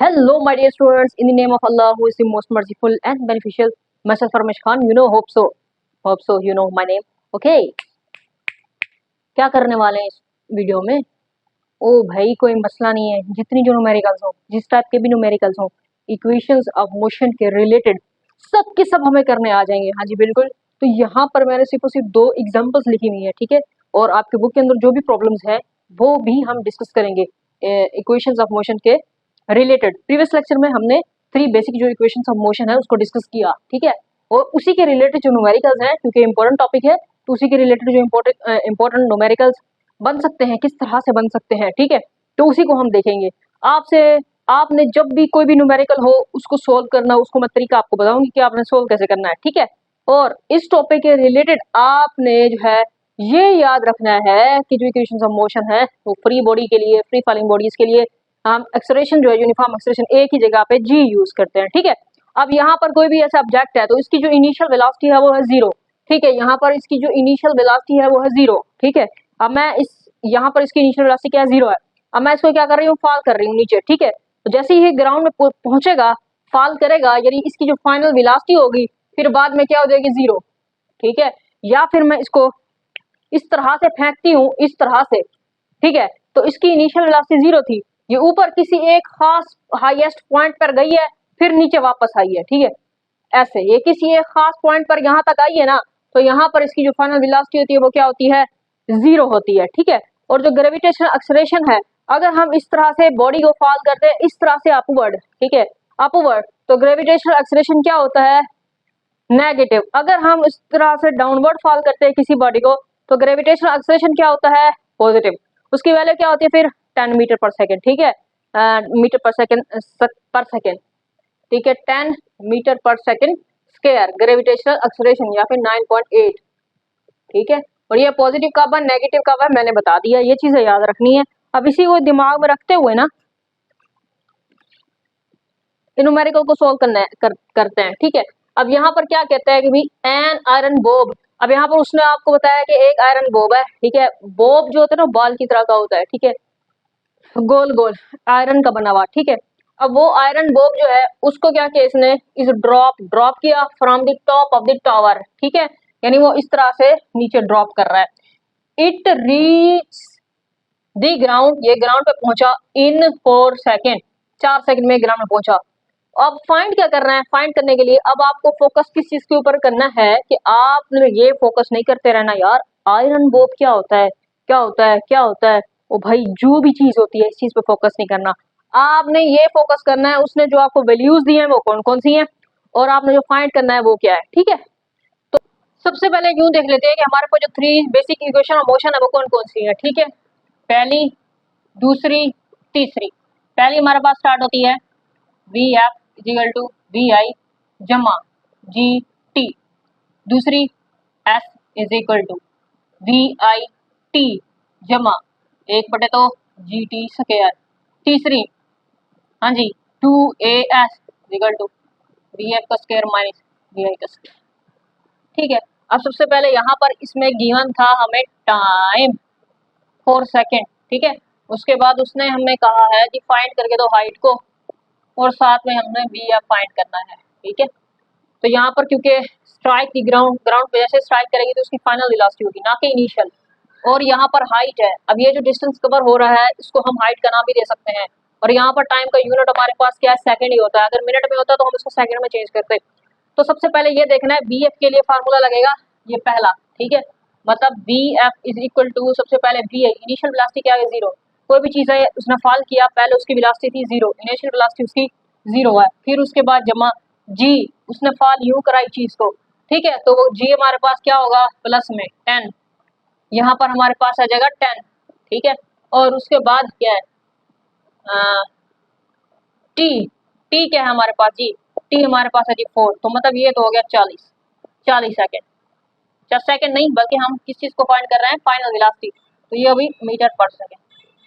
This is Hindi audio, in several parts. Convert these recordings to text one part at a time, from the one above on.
Hello, my dear students. In the name of Allah, who is the most merciful and beneficial, myself Farmesh Khan. You know, hope so. You know my name. Okay. क्या करने वाले हैं इस वीडियो में? ओ भाई, कोई मसला नहीं है. जितनी जो न्यूमेरिकल्स हो, जिस टाइप के भी न्यूमेरिकल्स हो, इक्वेशंस ऑफ मोशन के रिलेटेड सब के सब हमें करने आ जाएंगे. हाँ जी, बिल्कुल. तो यहाँ पर मैंने सिर्फ और सिर्फ 2 एग्जाम्पल्स लिखी हुई है, ठीक है. और आपके बुक के अंदर जो भी प्रॉब्लम्स है वो भी हम डिस्कस करेंगे इक्वेशंस ऑफ मोशन के रिलेटेड. प्रीवियस लेक्चर में हमने 3 बेसिक जो इक्वेशंस ऑफ मोशन है उसको डिस्कस किया, ठीक है. और उसी के रिलेटेड जो न्यूमेरिकल्स हैं, क्योंकि इंपॉर्टेंट टॉपिक है, तो उसी के रिलेटेड जो इंपॉर्टेंट न्यूमेरिकल्स बन सकते हैं, किस तरह से बन सकते हैं, ठीक है. तो उसी को हम देखेंगे. आपने जब भी कोई भी न्यूमेरिकल हो उसको सोल्व करना, उसको मैं तरीका आपको बताऊंगी कि आपने सोल्व कैसे करना है, ठीक है. और इस टॉपिक के रिलेटेड आपने जो है ये याद रखना है कि जो इक्वेशंस ऑफ मोशन है वो फ्री बॉडी के लिए, फ्री फॉलिंग बॉडीज के लिए हम एक्सेलरेशन जो है यूनिफॉर्म एक्सेलरेशन एक ही जगह पे जी यूज करते हैं, ठीक है. अब यहाँ पर कोई भी ऐसा ऑब्जेक्ट है तो इसकी जो इनिशियल वेलोसिटी है वो है 0, ठीक है. यहाँ पर इसकी जो इनिशियल वेलोसिटी है वो है 0, ठीक है. अब मैं यहाँ पर इसकी इनिशियल वेलोसिटी क्या है, 0 है. अब मैं इसको क्या कर रही हूँ, फॉल कर रही हूँ नीचे, ठीक है. तो जैसे ही ग्राउंड में पहुंचेगा, फॉल करेगा, यानी इसकी जो फाइनल वेलोसिटी होगी फिर बाद में क्या हो जाएगी, 0, ठीक है. या फिर मैं इसको इस तरह से फेंकती हूँ, इस तरह से, ठीक है. तो इसकी इनिशियल वेलोसिटी 0 थी, ये ऊपर किसी एक खास हाईएस्ट पॉइंट पर गई है, फिर नीचे वापस आई है, ठीक है. ऐसे ये किसी एक खास पॉइंट पर यहाँ तक आई है ना, तो यहाँ पर इसकी जो फाइनल वेलोसिटी होती है वो क्या होती है, 0 होती है, ठीक है. और जो ग्रेविटेशनल एक्सेलरेशन है, अगर हम इस तरह से बॉडी को फॉल करते हैं इस तरह से अपवर्ड, ठीक है, अपवर्ड, तो ग्रेविटेशनल एक्सेलरेशन क्या होता है, नेगेटिव. अगर हम इस तरह से डाउनवर्ड फॉल करते हैं किसी बॉडी को तो ग्रेविटेशनल एक्सेलरेशन क्या होता है, पॉजिटिव. उसकी वैल्यू क्या होती है फिर 10 मीटर पर सेकेंड, ठीक है. मीटर पर सेकेंड, ठीक है. 10 मीटर पर सेकेंड स्क्वायर ग्रेविटेशनल एक्सेलरेशन, या फिर 9.8, ठीक है. और ये पॉजिटिव कब है, नेगेटिव कब है, मैंने बता दिया. ये चीजें याद रखनी है. अब इसी को दिमाग में रखते हुए ना न्यूमेरिकल को सोल्व करते हैं, ठीक है. अब यहाँ पर क्या कहता है कि भाई एन आयरन बॉब. अब यहाँ पर उसने आपको बताया कि एक आयरन बॉब है, ठीक है. बॉब जो होता है ना बॉल की तरह का होता है, ठीक है, गोल गोल आयरन का बना हुआ, ठीक है. अब वो आयरन बॉब जो है उसको क्या किया इसने, इस ड्रॉप किया from the top of the tower, ठीक है. यानी वो इस तरह से नीचे ड्रॉप कर रहा है. इट रीच द ग्राउंड, ये ग्राउंड पे पहुंचा इन 4 सेकेंड, 4 सेकंड में ग्राउंड में पहुंचा. अब फाइंड क्या करना है, फाइंड करने के लिए अब आपको फोकस किस चीज के ऊपर करना है कि आपने ये फोकस नहीं करते रहना यार आयरन बॉब क्या होता है, क्या होता है, क्या होता है. ओ भाई, जो भी चीज होती है इस चीज पे फोकस नहीं करना. आपने ये फोकस करना है उसने जो आपको वैल्यूज दी हैं वो कौन कौन सी हैं, और आपने जो फाइंड करना है वो क्या है, ठीक है. तो सबसे पहले यूं देख लेते हैं कि हमारे पास जो 3 बेसिक इक्वेशन ऑफ मोशन है वो कौन कौन सी है, ठीक है. पहली, दूसरी, तीसरी. पहली हमारे पास स्टार्ट होती है V F is equal to V I जमा जी टी. दूसरी S is equal to V I T जमा 1/2 जी टी स्क्वायर. तीसरी, हाँ जी, 2AS is equal to V F का स्क्वायर माइनस वी आई का स्क्वायर, ठीक है. अब सबसे पहले यहाँ पर इसमें गिवन था हमें टाइम 4 सेकेंड, ठीक है. उसके बाद उसने हमें कहा है कि फाइंड करके दो हाइट को, और साथ में हमने वी एफ फाइंड करना है, ठीक है. तो यहाँ पर क्योंकि स्ट्राइक दी ग्राउंड पे जैसे स्ट्राइक करेगी तो उसकी फाइनल वेलोसिटी होगी, ना कि इनिशियल. और यहाँ पर हाइट है. अब ये जो डिस्टेंस कवर हो रहा है इसको हम हाइट का नाम भी दे सकते हैं. और यहाँ पर टाइम का यूनिट हमारे पास क्या है, सेकंड ही होता है. अगर मिनट में होता तो हम इसको सेकंड में चेंज करते. तो सबसे पहले ये देखना है वी एफ के लिए फार्मूला लगेगा ये पहला, ठीक है. मतलब V F is equal to, सबसे पहले वी आई इनिशियल वेलोसिटी क्या है, 0. कोई भी चीज़ है उसने फॉल किया, पहले उसकी वेलोसिटी थी 0, इनिशियल वेलोसिटी उसकी 0 है. फिर उसके बाद जमा जी, उसने फॉल यूं कराई चीज को, ठीक है. तो वो जी हमारे पास क्या होगा, प्लस में 10, यहाँ पर हमारे पास आ जाएगा 10, ठीक है. और उसके बाद क्या है, टी. टी क्या है हमारे पास जी, टी हमारे पास है जी 4. तो मतलब ये तो हो गया 40 सेकेंड. 4 सेकेंड नहीं बल्कि हम किस चीज को फाइंड कर रहे हैं, फाइनल वेलोसिटी. तो ये अभी मीटर पर सेकेंड,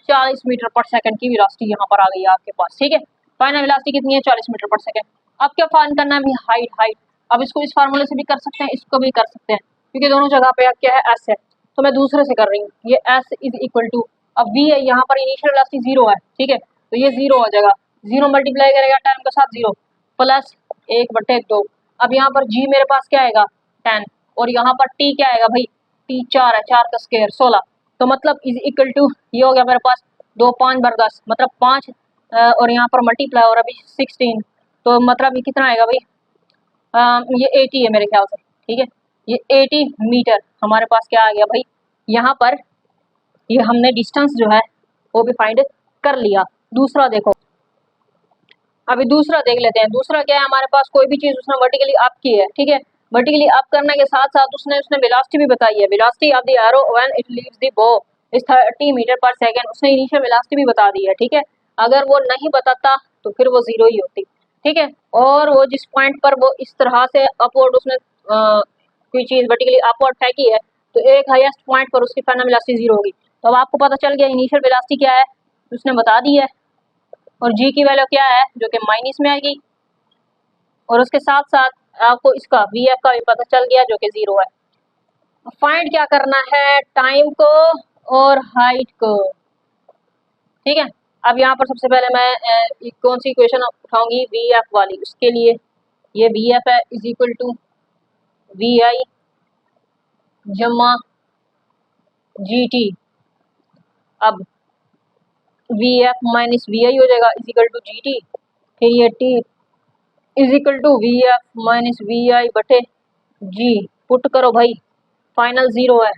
40 मीटर पर सेकेंड की वेलोसिटी यहाँ पर आ गई है आपके पास, ठीक है. फाइनल वेलोसिटी कितनी है, 40 मीटर पर सेकेंड. अब क्या फाइंड करना है भी, हाइट. अब इसको इस फार्मूले से भी कर सकते हैं, इसको भी कर सकते हैं, क्योंकि दोनों जगह पे क्या है, एस है. तो मैं दूसरे से कर रही हूँ, ये एस इज इक्वल टू, अब वी है यहाँ पर इनिशियल वेलोसिटी 0 है, ठीक है. तो ये 0 हो जाएगा. जीरो मल्टीप्लाई करेगा टाइम के साथ जीरो प्लस 1/2। अब यहाँ पर जी मेरे पास क्या आएगा 10 और यहाँ पर टी क्या आएगा भाई टी 4 है, 4 का स्क्वायर 16। तो मतलब इज इक्वल टू ये हो गया मेरे पास 2 5 बर 10 मतलब 5 और यहाँ पर मल्टीप्लाई और अभी 16 तो मतलब ये कितना आएगा भाई ये 80 है मेरे ख्याल से। ठीक है ये 80 मीटर हमारे पास क्या आ गया भाई। यहाँ पर ये हमने डिस्टेंस जो है वो भी फाइंड कर लिया। दूसरा देखो अभी दूसरा देख लेते हैं। दूसरा क्या है हमारे पास कोई भी चीज उसने वर्टिकली अप की है। ठीक है वर्टिकली अप करने के साथ साथ उसने वेलोसिटी भी बताई है। Velocity of the arrow when it leaves the बो इज 30 मीटर पर सेकंड। उसने इनिशियल वेलोसिटी भी बता दी है। ठीक है अगर वो नहीं बताता तो फिर वो जीरो ही होती। ठीक है और वो जिस पॉइंट पर वो इस तरह से अपवर्ड उसने कोई चीज वर्टिकली अपवर्ड फेंकी है तो एक हाईएस्ट पॉइंट पर उसकी फाइनल वेलोसिटी जीरो होगी। तो अब आपको पता चल गया इनिशियल वेलोसिटी क्या है उसने बता दी है और जी की वैल्यू क्या है जो कि माइनस में आएगी और उसके साथ साथ आपको इसका वी एफ का भी पता चल गया जो कि जीरो है। फाइंड क्या करना है टाइम को और हाइट को। ठीक है अब यहाँ पर सबसे पहले मैं कौन सी इक्वेशन उठाऊंगी वी एफ वाली। उसके लिए ये वी एफ है is equal to V I जमा जी टी। अब V F minus V I हो जाएगा is equal to G T. फिर ये T is equal to V F minus V I बटे जी। पुट करो भाई फाइनल जीरो है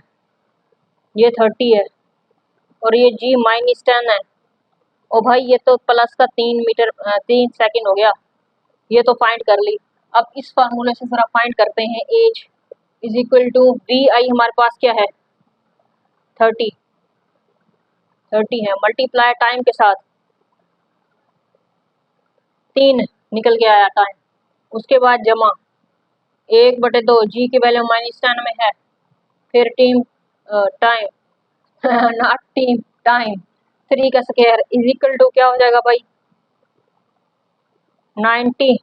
ये 30 है और ये जी माइनस 10 है। ओ भाई ये तो प्लस का 3 सेकंड हो गया। ये तो फाइंड कर ली। अब इस फार्मूले से जरा फाइंड करते हैं S is equal to V I हमारे पास क्या है 30 है मल्टीप्लाई टाइम के साथ 3 निकल के आया टाइम। उसके बाद जमा 1/2 जी की वैल्यू माइनस 10 में है। फिर team time not team time 3 का स्क्वायर इज इक्वल टू क्या हो जाएगा भाई 90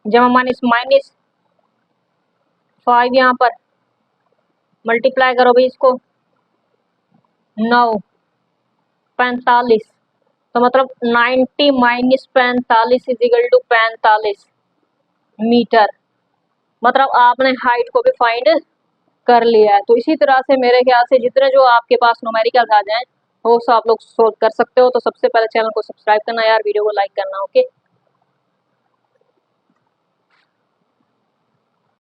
जमा माइनस माइनस 5 यहाँ पर मल्टीप्लाई करो भाई इसको 9 45 तो मतलब 90 minus 45 is equal to 45 metre. मतलब आपने हाइट को भी फाइंड कर लिया है। तो इसी तरह से मेरे ख्याल से जितने जो आपके पास न्यूमेरिकल्स आ जाएं वो सब आप लोग सोल्व कर सकते हो। तो सबसे पहले चैनल को सब्सक्राइब करना यार वीडियो को लाइक करना ओके।